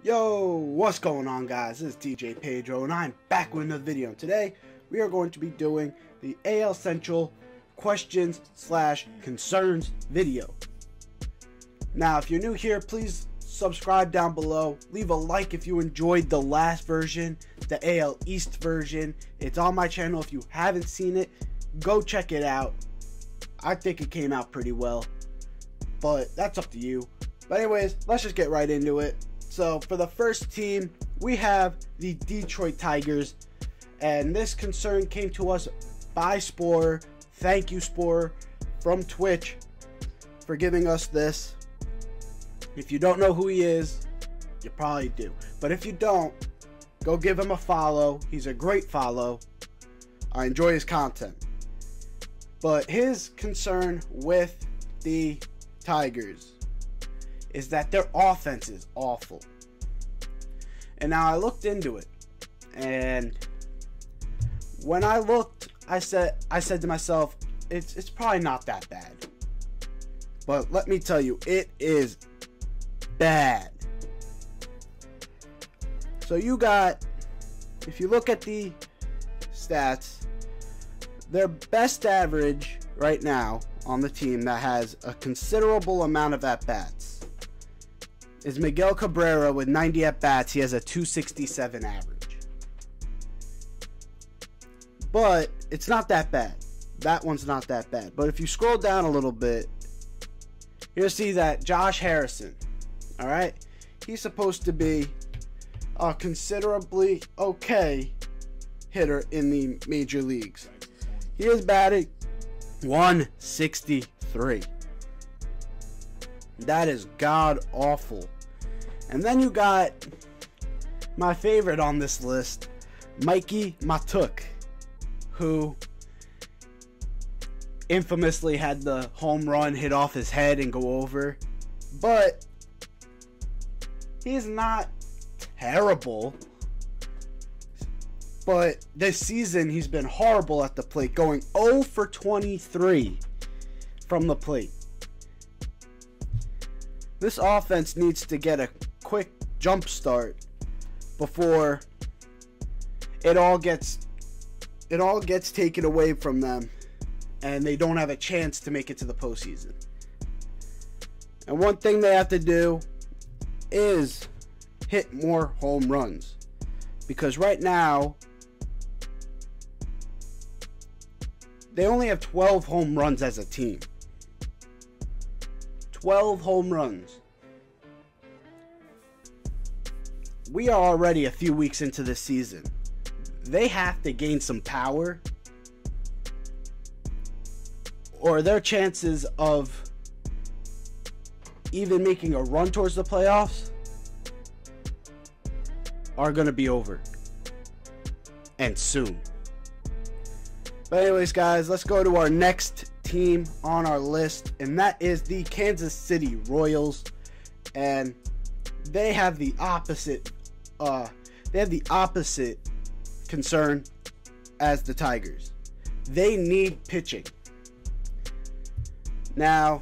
Yo, what's going on, guys? This is DJ Pedro and I'm back with another video. Today we are going to be doing the AL Central questions / concerns video. Now if you're new here, please subscribe down below, leave a like if you enjoyed the last version, the AL East version. It's on my channel. If you haven't seen it, go check it out. I think it came out pretty well, but that's up to you. But anyways, let's just get right into it. So for the first team, we have the Detroit Tigers, and this concern came to us by Spore. Thank you, Spore, from Twitch, for giving us this. If you don't know who he is, you probably do. But if you don't, go give him a follow. He's a great follow. I enjoy his content. But his concern with the Tigers is that their offense is awful. And now I looked into it, and when I looked, I said to myself, it's probably not that bad. But let me tell you, it is bad. So you got, if you look at the stats, their best average right now on the team that has a considerable amount of at-bats is Miguel Cabrera with 90 at-bats. He has a 267 average. But it's not that bad. That one's not that bad. But if you scroll down a little bit, you'll see that Josh Harrison, alright, he's supposed to be a considerably okay hitter in the major leagues. He is batting 163. That is god awful. And then you got my favorite on this list, Mikie Mahtook, who infamously had the home run hit off his head and go over. But he's not terrible. But this season he's been horrible at the plate, going 0 for 23 from the plate. This offense needs to get a quick jump start before it all gets taken away from them and they don't have a chance to make it to the postseason. And one thing they have to do is hit more home runs, because right now they only have 12 home runs as a team. 12 home runs. We are already a few weeks into the season. They have to gain some power, or their chances of even making a run towards the playoffs are going to be over. And soon. But anyways, guys, let's go to our next team on our list, and that is the Kansas City Royals. And they have the opposite concern as the Tigers. They need pitching. Now,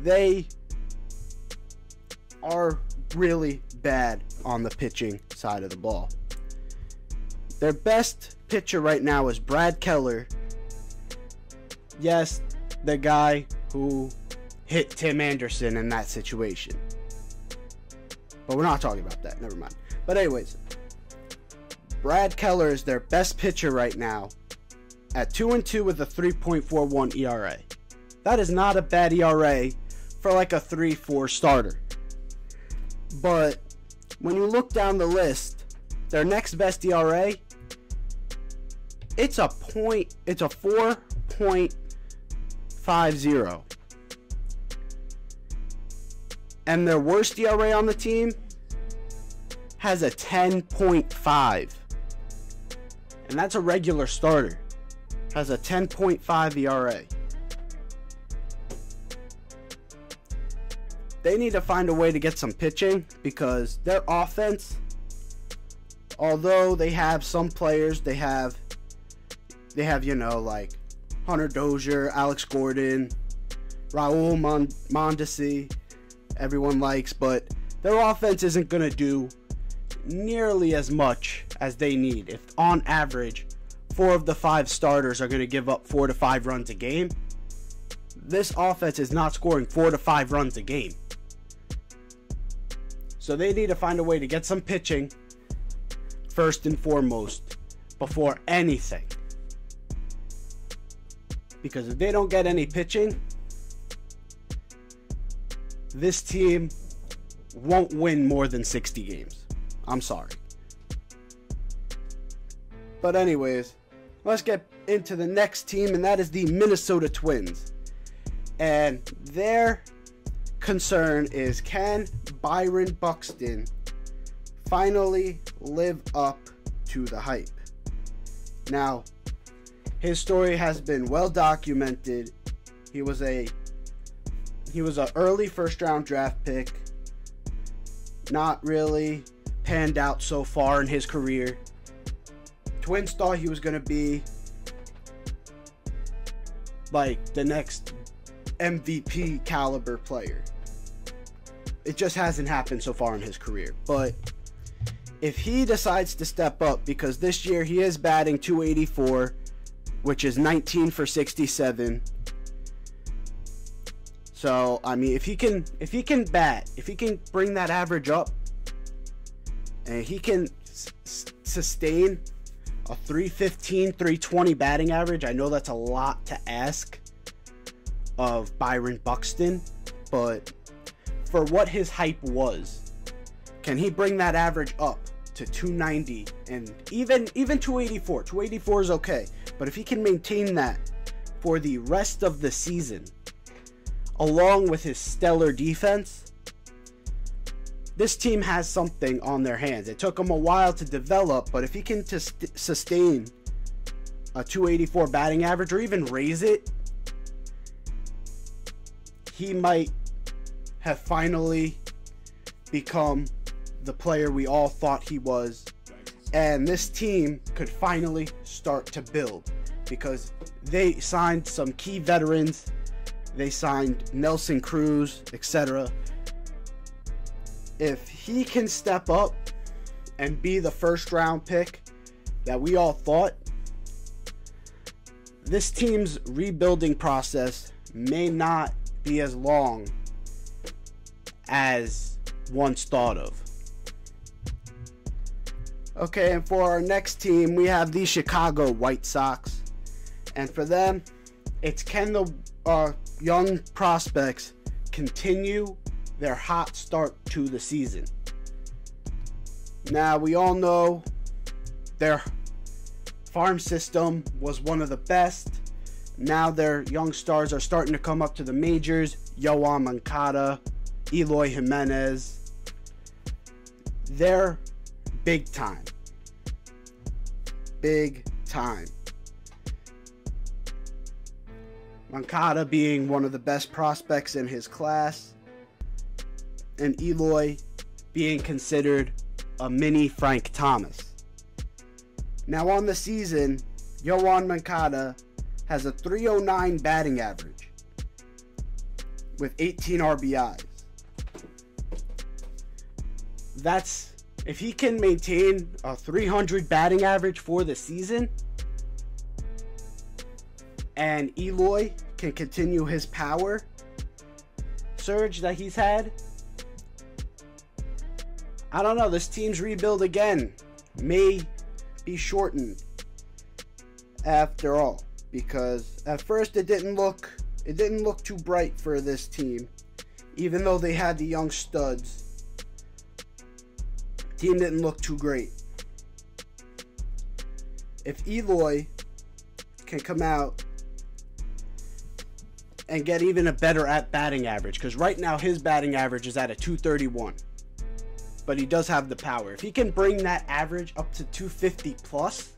they are really bad on the pitching side of the ball. Their best pitcher right now is Brad Keller. Yes, the guy who hit Tim Anderson in that situation. But we're not talking about that. Never mind. But anyways, Brad Keller is their best pitcher right now at 2-2 with a 3.41 ERA. That is not a bad ERA for like a 3-4 starter. But when you look down the list, their next best ERA, it's a 4.50. And their worst ERA on the team has a 10.5. And that's a regular starter. Has a 10.5 ERA. They need to find a way to get some pitching, because their offense, although they have some players, they have you know, like Hunter Dozier, Alex Gordon, Raul Mondesi, everyone likes, but their offense isn't going to do nearly as much as they need. If on average 4 of the 5 starters are going to give up 4 to 5 runs a game, this offense is not scoring 4 to 5 runs a game. So they need to find a way to get some pitching first and foremost before anything. Because if they don't get any pitching, this team won't win more than 60 games. I'm sorry. But anyways, let's get into the next team, and that is the Minnesota Twins. And their concern is, can Byron Buxton finally live up to the hype? Now, his story has been well documented. He was an early first-round draft pick. Not really panned out so far in his career. Twins thought he was going to be like the next MVP caliber player. It just hasn't happened so far in his career. But if he decides to step up, because this year he is batting .284, which is 19 for 67. So, I mean, if he can bring that average up, and he can sustain a 315, 320 batting average, I know that's a lot to ask of Byron Buxton, but for what his hype was, can he bring that average up to 290 and even 284? 284 is okay, but if he can maintain that for the rest of the season, along with his stellar defense, this team has something on their hands. It took him a while to develop, but if he can sustain a 284 batting average or even raise it, he might have finally become the player we all thought he was, and this team could finally start to build, because they signed some key veterans. They signed Nelson Cruz, etc. If he can step up and be the first round pick that we all thought, this team's rebuilding process may not be as long as once thought of. Okay, and for our next team, we have the Chicago White Sox. And for them, it's, can the young prospects continue their hot start to the season? Now, we all know their farm system was one of the best. Now their young stars are starting to come up to the majors. Yoan Moncada, Eloy Jimenez. They're big time. Big time. Moncada being one of the best prospects in his class, and Eloy being considered a mini Frank Thomas. Now on the season, Yoan Moncada has a .309 batting average with 18 RBIs. That's, if he can maintain a 300 batting average for the season, and Eloy can continue his power surge that he's had, I don't know, this team's rebuild again may be shortened after all, because at first it didn't look too bright for this team. Even though they had the young studs, team didn't look too great. If Eloy can come out and get even a better batting average, because right now his batting average is at a 231, but he does have the power. If he can bring that average up to 250 plus,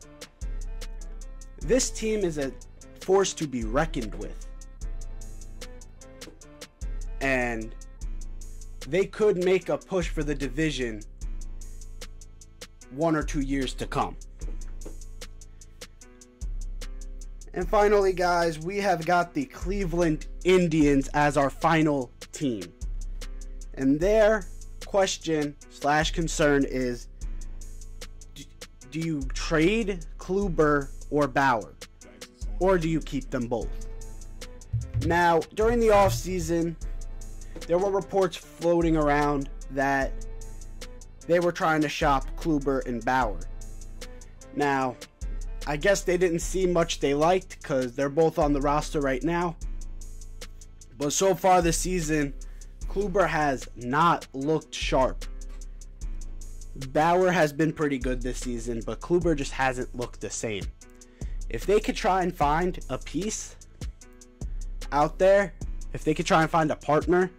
this team is a force to be reckoned with, and they could make a push for the division 1 or 2 years to come. And finally, guys, we have got the Cleveland Indians as our final team. And their question slash concern is, do you trade Kluber or Bauer? Or do you keep them both? Now, during the offseason, there were reports floating around that they were trying to shop Kluber and Bauer. Now, I guess they didn't see much they liked because they're both on the roster right now. But so far this season, Kluber has not looked sharp. Bauer has been pretty good this season, but Kluber just hasn't looked the same. If they could try and find a piece out there, if they could try and find a partner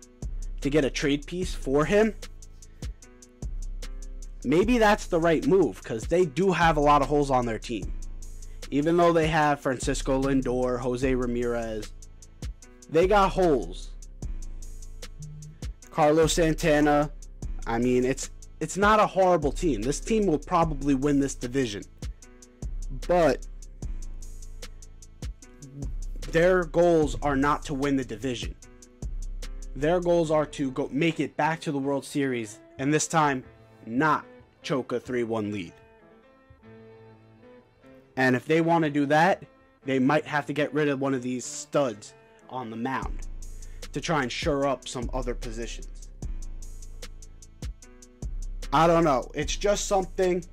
to get a trade piece for him, maybe that's the right move, because they do have a lot of holes on their team. Even though they have Francisco Lindor, Jose Ramirez, they got holes. Carlos Santana, I mean, it's not a horrible team. This team will probably win this division. But their goals are not to win the division. Their goals are to go make it back to the World Series, and this time not choke a 3-1 lead. And if they want to do that, they might have to get rid of one of these studs on the mound to try and shore up some other positions. I don't know. It's just something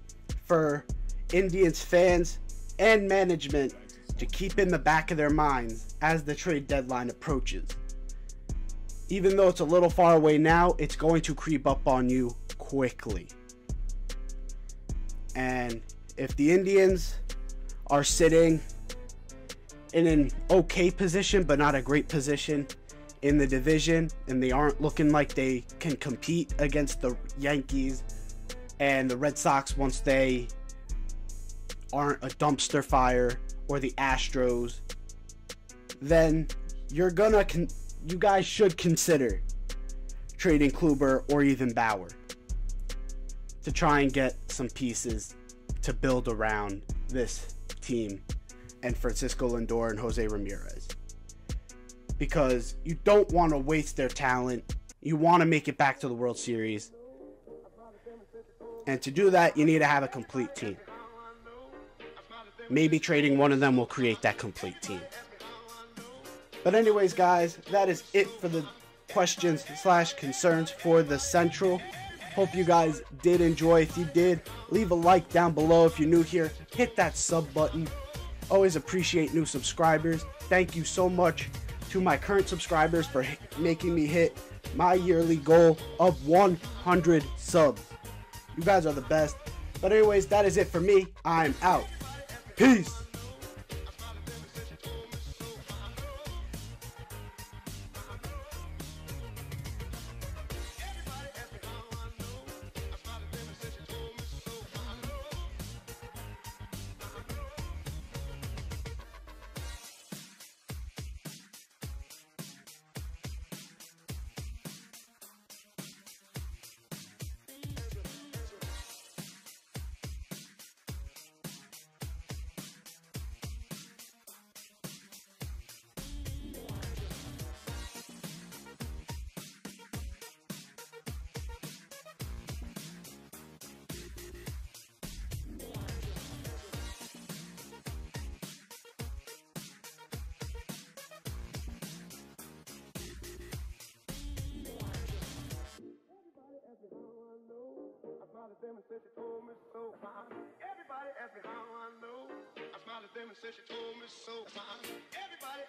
for Indians fans and management to keep in the back of their minds as the trade deadline approaches. Even though it's a little far away now, it's going to creep up on you quickly. And if the Indians are sitting in an okay position, but not a great position in the division, and they aren't looking like they can compete against the Yankees and the Red Sox once they aren't a dumpster fire, or the Astros, then you guys should consider trading Kluber or even Bauer to try and get some pieces to build around this team and Francisco Lindor and Jose Ramirez. Because you don't want to waste their talent. You want to make it back to the World Series. And to do that, you need to have a complete team. Maybe trading one of them will create that complete team. But anyways, guys, that is it for the questions slash concerns for the Central. Hope you guys did enjoy. If you did, leave a like down below. If you're new here, hit that sub button. Always appreciate new subscribers. Thank you so much to my current subscribers for making me hit my yearly goal of 100 subs. You guys are the best. But anyways, that is it for me. I'm out. Peace. Everybody asked me how I know. I smiled at them and said she told me so. Everybody